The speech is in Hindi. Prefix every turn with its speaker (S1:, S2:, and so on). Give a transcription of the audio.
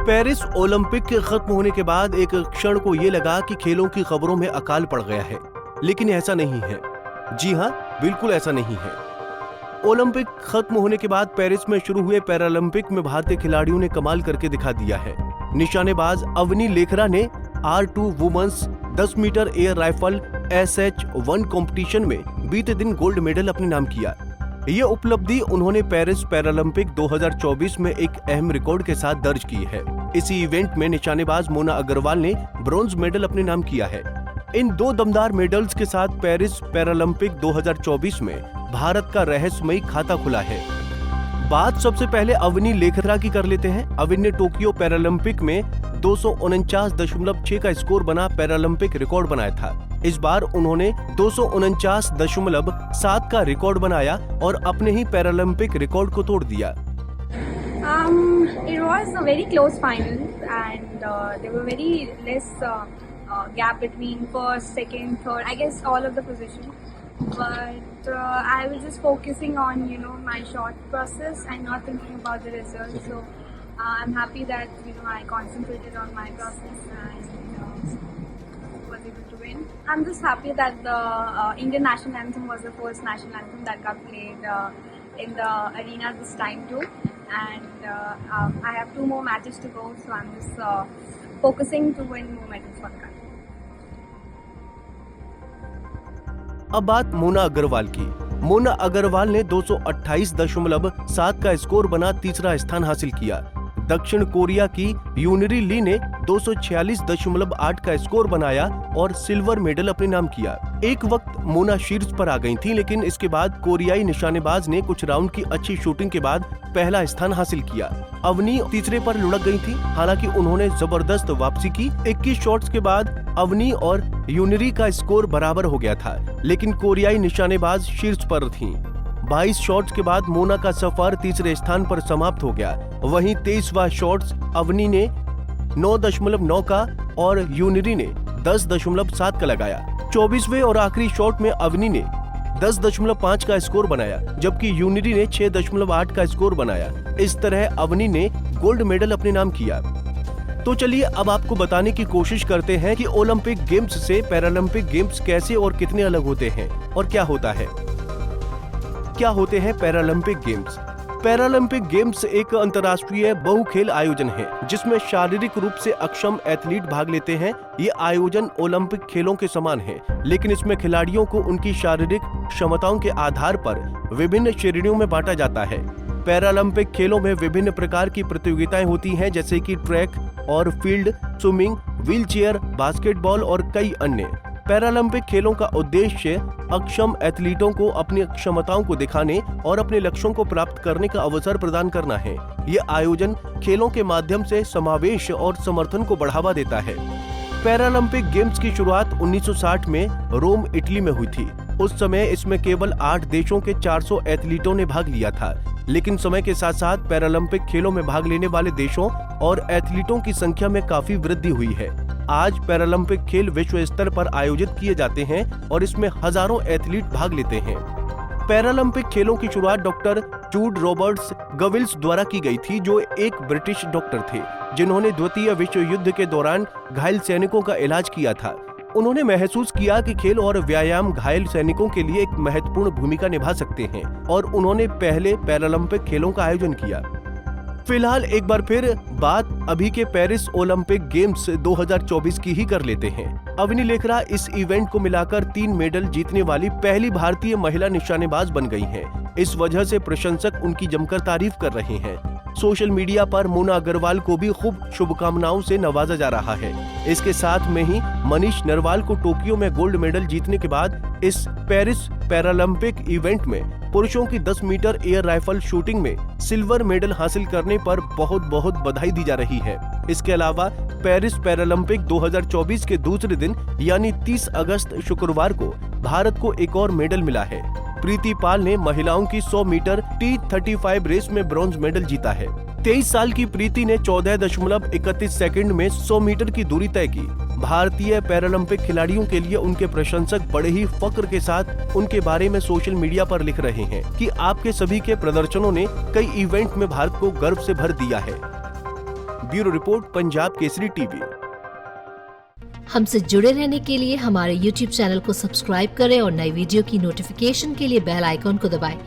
S1: पेरिस ओलंपिक के खत्म होने के बाद एक क्षण को ये लगा कि खेलों की खबरों में अकाल पड़ गया है, लेकिन ऐसा नहीं है। जी हाँ, बिल्कुल ऐसा नहीं है। ओलंपिक खत्म होने के बाद पेरिस में शुरू हुए पैरालंपिक में भारतीय खिलाड़ियों ने कमाल करके दिखा दिया है। निशानेबाज अवनी लेखरा ने R2 women's 10 metre air rifle SH1 competition में बीते दिन गोल्ड मेडल अपने नाम किया। ये उपलब्धि उन्होंने पेरिस पैरालंपिक 2024 में एक अहम रिकॉर्ड के साथ दर्ज की है। इसी इवेंट में निशानेबाज मोना अग्रवाल ने ब्रॉन्ज मेडल अपने नाम किया है। इन दो दमदार मेडल्स के साथ पेरिस पैरालंपिक 2024 में भारत का रहस्यमयी खाता खुला है। बात सबसे पहले अवनी लेखरा की कर लेते हैं। अवनी ने टोक्यो पैरालंपिक में 249.6 का स्कोर बना पैरालंपिक रिकॉर्ड बनाया था। इस बार उन्होंने 249.7 का रिकॉर्ड बनाया और अपने ही पैरालंपिक रिकॉर्ड को तोड़ दिया।
S2: It was a very close final and there were very less gap between first, second, third, I guess all of the positions. But I was just focusing on, my shot process and not thinking about the results. So I'm happy that, I concentrated on my process and was able to win. I'm just happy that the Indian national anthem was the first national anthem that got played in the arena this time too. And I have 2 more matches to go, so I'm just focusing to win more medals for the country.
S1: अब बात मोना अग्रवाल की। मोना अग्रवाल ने 228.7 का स्कोर बना तीसरा स्थान हासिल किया। दक्षिण कोरिया की यूनरी ली ने 246.8 का स्कोर बनाया और सिल्वर मेडल अपने नाम किया। एक वक्त मोना शीर्ष पर आ गई थी, लेकिन इसके बाद कोरियाई निशानेबाज ने कुछ राउंड की अच्छी शूटिंग के बाद पहला स्थान हासिल किया। अवनी तीसरे पर लुढ़क गई थी, हालांकि उन्होंने जबरदस्त वापसी की। 21 शॉट्स के बाद अवनी और यूनरी का स्कोर बराबर हो गया था, लेकिन कोरियाई निशानेबाज शीर्ष पर थीं। 22 शॉट्स के बाद मोना का सफर तीसरे स्थान पर समाप्त हो गया। वहीं 23वां शॉट्स अवनी ने 9.9 का और यूनरी ने 10.7 का लगाया। 24वें और आखिरी शॉट में अवनी ने 10.5 का स्कोर बनाया, जबकि यूनरी ने 6.8 का स्कोर बनाया। इस तरह अवनी ने गोल्ड मेडल अपने नाम किया। तो चलिए अब आपको बताने की कोशिश करते हैं कि ओलंपिक गेम्स से पैरालंपिक गेम्स कैसे और कितने अलग होते हैं और क्या होता है। क्या होते हैं पैरालंपिक गेम्स? पैरालंपिक गेम्स एक अंतर्राष्ट्रीय बहुखेल आयोजन है, जिसमें शारीरिक रूप से अक्षम एथलीट भाग लेते हैं। ये आयोजन ओलंपिक खेलों के समान है, लेकिन इसमें खिलाड़ियों को उनकी शारीरिक क्षमताओं के आधार पर विभिन्न श्रेणियों में बांटा जाता है। पैरालंपिक खेलों में विभिन्न प्रकार की प्रतियोगिताएं होती हैं, जैसे कि ट्रैक और फील्ड, स्विमिंग, व्हीलचेयर, बास्केटबॉल और कई अन्य। पैरालंपिक खेलों का उद्देश्य अक्षम एथलीटों को अपनी क्षमताओं को दिखाने और अपने लक्ष्यों को प्राप्त करने का अवसर प्रदान करना है। ये आयोजन खेलों के माध्यम से समावेश और समर्थन को बढ़ावा देता है। पैरालंपिक गेम्स की शुरुआत 1960 में रोम, इटली में हुई थी। उस समय इसमें केवल 8 देशों के 400 एथलीटों ने भाग लिया था, लेकिन समय के साथ साथ पैरालंपिक खेलों में भाग लेने वाले देशों और एथलीटों की संख्या में काफी वृद्धि हुई है। आज पैरालंपिक खेल विश्व स्तर पर आयोजित किए जाते हैं और इसमें हजारों एथलीट भाग लेते हैं। पैरालंपिक खेलों की शुरुआत डॉक्टर जूड रॉबर्ट्स गविल्स द्वारा की गई थी, जो एक ब्रिटिश डॉक्टर थे, जिन्होंने द्वितीय विश्व युद्ध के दौरान घायल सैनिकों का इलाज किया था। उन्होंने महसूस किया कि खेल और व्यायाम घायल सैनिकों के लिए एक महत्वपूर्ण भूमिका निभा सकते हैं और उन्होंने पहले पैरालंपिक खेलों का आयोजन किया। फिलहाल एक बार फिर बात अभी के पेरिस ओलंपिक गेम्स 2024 की ही कर लेते हैं। अवनी लेखरा इस इवेंट को मिलाकर 3 मेडल जीतने वाली पहली भारतीय महिला निशानेबाज बन गई हैं। इस वजह से प्रशंसक उनकी जमकर तारीफ कर रहे हैं। सोशल मीडिया पर मोना अग्रवाल को भी खूब शुभकामनाओं से नवाजा जा रहा है। इसके साथ में ही मनीष नरवाल को टोक्यो में गोल्ड मेडल जीतने के बाद इस पेरिस पैरालंपिक इवेंट में पुरुषों की 10 मीटर एयर राइफल शूटिंग में सिल्वर मेडल हासिल करने पर बहुत बहुत बधाई दी जा रही है। इसके अलावा पेरिस पैरालंपिक 2024 के दूसरे दिन यानी 30 अगस्त शुक्रवार को भारत को एक और मेडल मिला है। प्रीति पाल ने महिलाओं की 100 मीटर T35 रेस में ब्रॉन्ज मेडल जीता है। 23 साल की प्रीति ने 14.31 सेकंड में 100 मीटर की दूरी तय की। भारतीय पैरालंपिक खिलाड़ियों के लिए उनके प्रशंसक बड़े ही फक्र के साथ उनके बारे में सोशल मीडिया पर लिख रहे हैं कि आपके सभी के प्रदर्शनों ने कई इवेंट में भारत को गर्व से भर दिया है। Bureau report, Punjab Kesari TV.
S3: हमसे जुड़े रहने के लिए हमारे YouTube चैनल को सब्सक्राइब करें और नई वीडियो की नोटिफिकेशन के लिए बेल आइकॉन को दबाएं।